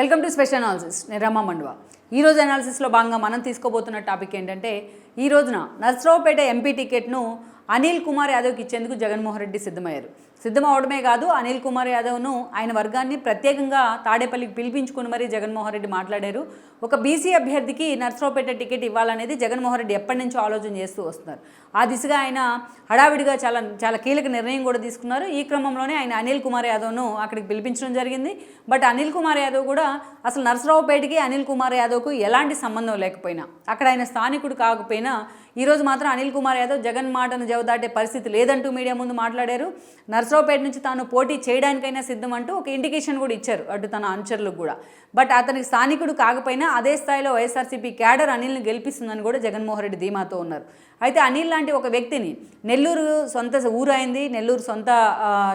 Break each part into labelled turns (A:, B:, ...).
A: Welcome to special analysis. నేను రమా మండువా. ఈరోజు అనాలిసిస్లో భాగంగా మనం తీసుకోబోతున్న టాపిక్ ఏంటంటే, ఈ రోజున నర్సరావుపేట ఎంపీ టికెట్ను అనిల్ కుమార్ యాదవ్కి ఇచ్చేందుకు జగన్మోహన్ రెడ్డి సిద్ధమయ్యారు. సిద్ధమవడమే కాదు, అనిల్ కుమార్ యాదవ్ను ఆయన వర్గాన్ని ప్రత్యేకంగా తాడేపల్లికి పిలిపించుకుని మరీ జగన్మోహన్ రెడ్డి మాట్లాడారు. ఒక బీసీ అభ్యర్థికి నర్సరావుపేట టికెట్ ఇవ్వాలనేది జగన్మోహన్ రెడ్డి ఎప్పటి నుంచో ఆలోచన చేస్తూ వస్తున్నారు. ఆ దిశగా ఆయన హడావిడిగా చాలా కీలక నిర్ణయం కూడా తీసుకున్నారు. ఈ క్రమంలోనే ఆయన అనిల్ కుమార్ యాదవ్ను అక్కడికి పిలిపించడం జరిగింది. బట్ అనిల్ కుమార్ యాదవ్ కూడా అసలు నర్సరావుపేటకి అనిల్ కుమార్ యాదవ్కు ఎలాంటి సంబంధం లేకపోయినా, అక్కడ ఆయన స్థానికుడు కాకపోయినా, ఈరోజు మాత్రం అనిల్ కుమార్ యాదవ్ జగన్ మాటను జవదాటే పరిస్థితి లేదంటూ మీడియా ముందు మాట్లాడారు. నర్సరావుపేట నుంచి తాను పోటీ చేయడానికైనా సిద్ధం అంటూ ఒక ఇండికేషన్ కూడా ఇచ్చారు అటు తన అనుచరులకు కూడా. బట్ అతనికి స్థానికుడు కాకపోయినా అదే స్థాయిలో వైఎస్ఆర్సీపీ క్యాడర్ అనిల్ని గెలిపిస్తుందని కూడా జగన్మోహన్ రెడ్డి ధీమాతో ఉన్నారు. అయితే అనిల్ లాంటి ఒక వ్యక్తిని, నెల్లూరు సొంత ఊరు అయింది, నెల్లూరు సొంత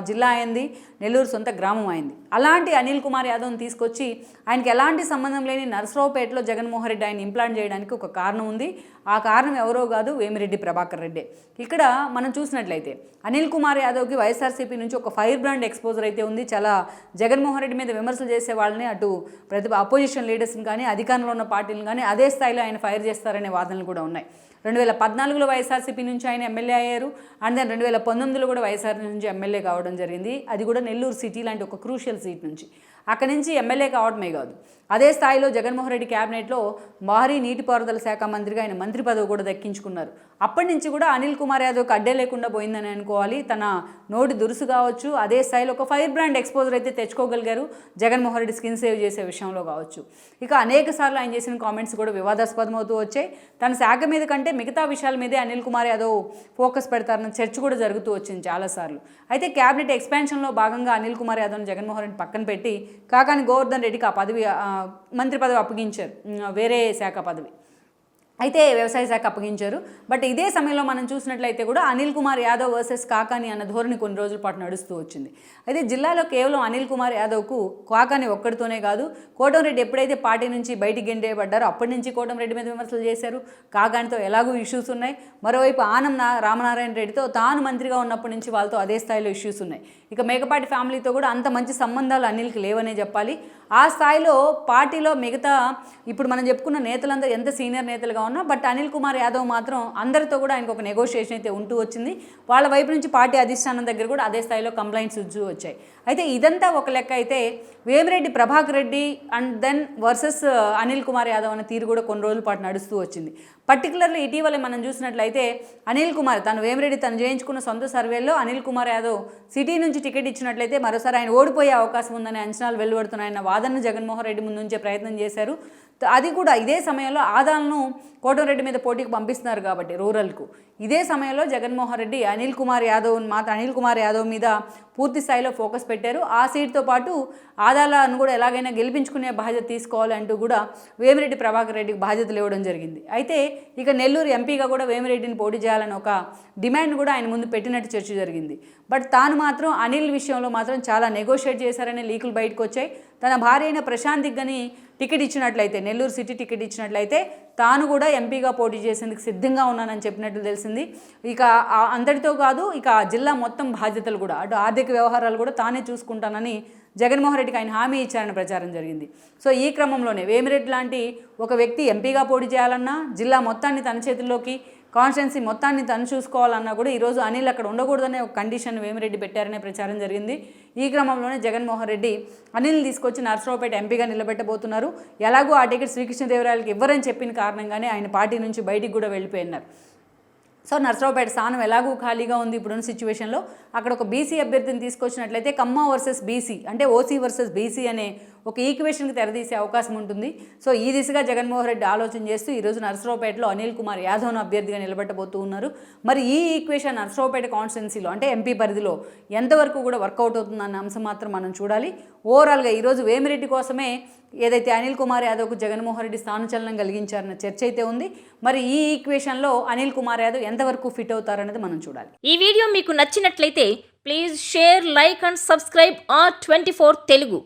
A: జిల్లా అయింది, నెల్లూరు సొంత గ్రామం అయింది. అలాంటి అనిల్ కుమార్ యాదవ్ని తీసుకొచ్చి ఆయనకి ఎలాంటి సంబంధం లేని నర్సరావుపేటలో జగన్మోహన్ రెడ్డి ఆయన ఇంప్లాంట్ చేయడానికి ఒక కారణం ఉంది. ఆ కారణం ఎవరో కాదు, వేమిరెడ్డి ప్రభాకర్ రెడ్డి. ఇక్కడ మనం చూసినట్లయితే అనిల్ కుమార్ యాదవ్కి వైఎస్ఆర్సీపీ నుంచి ఒక ఫైర్ బ్రాండ్ ఎక్స్పోజర్ అయితే ఉంది. చాలా జగన్మోహన్ రెడ్డి మీద విమర్శలు చేసే వాళ్ళని, అటు అపోజిషన్ లీడర్స్ని కానీ, అధికారంలో ఉన్న పార్టీలను కానీ అదే స్థాయిలో ఆయన ఫైర్ చేస్తారనే వాదనలు కూడా ఉన్నాయి. 2014లో వైఎస్ఆర్సీపీ నుంచి ఆయన ఎమ్మెల్యే అయ్యారు. అండ్ దెన్ 2019లో కూడా వైఎస్ఆర్ నుంచి ఎమ్మెల్యే కావడం జరిగింది. అది కూడా నెల్లూరు సిటీ లాంటి ఒక క్రూషియల్ సీట్ నుంచి. అక్కడి నుంచి ఎమ్మెల్యే కావడమే కాదు, అదే స్థాయిలో జగన్మోహన్ రెడ్డి క్యాబినెట్లో భారీ నీటిపారుదల శాఖ మంత్రిగా ఆయన మంత్రి పదవి కూడా దక్కించుకున్నారు. అప్పటి నుంచి కూడా అనిల్ కుమార్ యాదవ్కి అడ్డే లేకుండా పోయిందని అనుకోవాలి. తన నోటి దురుసు కావచ్చు, అదే స్థాయిలో ఒక ఫైర్ బ్రాండ్ ఎక్స్పోజర్ అయితే తెచ్చుకోగలిగారు జగన్మోహన్ రెడ్డి స్కిన్ సేవ్ చేసే విషయంలో కావచ్చు. ఇక అనేక సార్లు ఆయన చేసిన కామెంట్స్ కూడా వివాదాస్పదం అవుతూ వచ్చాయి. తన శాఖ మీద కంటే మిగతా విషయాల మీదే అనిల్ కుమార్ యాదవ్ ఫోకస్ పెడతారన్న చర్చ కూడా జరుగుతూ వచ్చింది చాలాసార్లు. అయితే క్యాబినెట్ ఎక్స్పాన్షన్లో భాగంగా అనిల్ కుమార్ యాదవ్ని జగన్మోహన్ రెడ్డి పక్కన పెట్టి కాకాని గోవర్ధన్ రెడ్డికి ఆ పదవి, మంత్రి పదవి అప్పగించారు, వేరే శాఖ పదవి అయితే వ్యవసాయ శాఖ అప్పగించారు. బట్ ఇదే సమయంలో మనం చూసినట్లయితే కూడా అనిల్ కుమార్ యాదవ్ వర్సెస్ కాకాని అన్న ధోరణి కొన్ని రోజుల పాటు నడుస్తూ వచ్చింది. అయితే జిల్లాలో కేవలం అనిల్ కుమార్ యాదవ్కు కాకాని ఒక్కడితోనే కాదు, కోటంరెడ్డి ఎప్పుడైతే పార్టీ నుంచి బయటికి గెంటేయబడ్డారో అప్పటి నుంచి కోటంరెడ్డి మీద విమర్శలు చేశారు. కాకానితో ఎలాగూ ఇష్యూస్ ఉన్నాయి. మరోవైపు ఆనం రామనారాయణ రెడ్డితో తాను మంత్రిగా ఉన్నప్పటి నుంచి వాళ్ళతో అదే స్థాయిలో ఇష్యూస్ ఉన్నాయి. ఇక మేకపాటి ఫ్యామిలీతో కూడా అంత మంచి సంబంధాలు అనిల్కి లేవనే చెప్పాలి. ఆ స్థాయిలో పార్టీలో మిగతా ఇప్పుడు మనం చెప్పుకున్న నేతలందరూ ఎంత సీనియర్ నేతలుగా ఉన్నా, బట్ అనిల్ కుమార్ యాదవ్ మాత్రం అందరితో కూడా ఆయనకు ఒక నెగోషియేషన్ అయితే ఉంటూ వచ్చింది. వాళ్ళ వైపు నుంచి పార్టీ అధిష్టానం దగ్గర కూడా అదే స్థాయిలో కంప్లైంట్స్ వచ్చాయి. అయితే ఇదంతా ఒక లెక్క అయితే, Vemireddy Prabhakar Reddy and then versus Anil Kumar Yadav అనే తీరు కూడా కొన్ని రోజుల పాటు నడుస్తూ వచ్చింది. పర్టికులర్లీ ఇటీవల మనం చూసినట్లయితే అనిల్ కుమార్ వేమిరెడ్డి తను చేయించుకున్న సొంత సర్వేలో అనిల్ కుమార్ యాదవ్ సిటీ నుంచి టికెట్ ఇచ్చినట్లయితే మరోసారి ఆయన ఓడిపోయే అవకాశం ఉందనే అంచనాలు వెలువడుతున్నాయన్న వాదనను జగన్మోహన్ రెడ్డి ముందు ఉంచే ప్రయత్నం చేశారు. అది కూడా ఇదే సమయంలో ఆదాలను కోటంరెడ్డి మీద పోటీకి పంపిస్తున్నారు కాబట్టి రూరల్కు. ఇదే సమయంలో జగన్మోహన్ రెడ్డి అనిల్ కుమార్ యాదవ్ మీద పూర్తి స్థాయిలో ఫోకస్ పెట్టారు. ఆ సీట్తో పాటు ఆదాలను కూడా ఎలాగైనా గెలిపించుకునే బాధ్యత తీసుకోవాలంటూ కూడా వేమిరెడ్డి ప్రభాకర్ రెడ్డికి బాధ్యతలు ఇవ్వడం జరిగింది. అయితే ఇక నెల్లూరు ఎంపీగా కూడా వేమిరెడ్డిని పోటీ చేయాలని ఒక డిమాండ్ కూడా ఆయన ముందు పెట్టినట్టు చర్చ జరిగింది. బట్ తాను మాత్రం అనిల్ విషయంలో మాత్రం చాలా నెగోషియేట్ చేశారనే లీకులు బయటకు వచ్చాయి. తన భార్య అయిన ప్రశాంత్ దిగ్గని టికెట్ ఇచ్చినట్లయితే, నెల్లూరు సిటీ టికెట్ ఇచ్చినట్లయితే తాను కూడా ఎంపీగా పోటీ చేసేందుకు సిద్ధంగా ఉన్నానని చెప్పినట్లు తెలిసింది. ఇక అందరితో కాదు, ఇక జిల్లా మొత్తం బాధ్యతలు కూడా, అటు ఆర్థిక వ్యవహారాలు కూడా తానే చూసుకుంటానని జగన్మోహన్ రెడ్డికి ఆయన హామీ ఇచ్చారని ప్రచారం జరిగింది. సో ఈ క్రమంలోనే వేమిరెడ్డి లాంటి ఒక వ్యక్తి ఎంపీగా పోటీ చేయాలన్నా, జిల్లా మొత్తాన్ని తన చేతుల్లోకి, కాన్స్టిట్యున్సీ మొత్తాన్ని తను చూసుకోవాలన్నా కూడా ఈరోజు అనిల్ అక్కడ ఉండకూడదనే ఒక కండిషన్ వేమిరెడ్డి పెట్టారనే ప్రచారం జరిగింది. ఈ క్రమంలోనే జగన్మోహన్ రెడ్డి అనిల్ని తీసుకొచ్చి నర్సరావుపేట ఎంపీగా నిలబెట్టబోతున్నారు. ఎలాగో ఆ టికెట్ శ్రీకృష్ణదేవరాయలకి ఇవ్వరని చెప్పిన కారణంగానే ఆయన పార్టీ నుంచి బయటికి కూడా వెళ్ళిపోయినారు. సో నర్సరావుపేట స్థానం ఎలాగూ ఖాళీగా ఉంది ఇప్పుడున్న సిచ్యువేషన్లో. అక్కడ ఒక బీసీ అభ్యర్థిని తీసుకొచ్చినట్లయితే కమ్మ వర్సెస్ బీసీ, అంటే ఓసీ వర్సెస్ బీసీ అనే ఒక ఈక్వేషన్కి తెరదీసే అవకాశం ఉంటుంది. సో ఈ దిశగా జగన్మోహన్ రెడ్డి ఆలోచన చేస్తూ ఈరోజు నర్సరావుపేటలో అనిల్ కుమార్ యాదవ్ను అభ్యర్థిగా నిలబెట్టబోతూ ఉన్నారు. మరి ఈ ఈక్వేషన్ నర్సరావుపేట కాన్స్టిట్యున్సీలో, అంటే ఎంపీ పరిధిలో ఎంతవరకు కూడా వర్కౌట్ అవుతుందన్న అంశం మాత్రం మనం చూడాలి. ఓవరాల్గా ఈరోజు వేమిరెడ్డి కోసమే ఏదైతే అనిల్ కుమార్ యాదవ్కు జగన్మోహన్ రెడ్డి స్థానచలనం కలిగించారన్న చర్చ అయితే ఉంది. మరి ఈ ఈక్వేషన్లో అనిల్ కుమార్ యాదవ్ ఎంతవరకు ఫిట్ అవుతారనేది మనం చూడాలి.
B: ఈ వీడియో మీకు నచ్చినట్లయితే please share, like and subscribe R24 Telugu.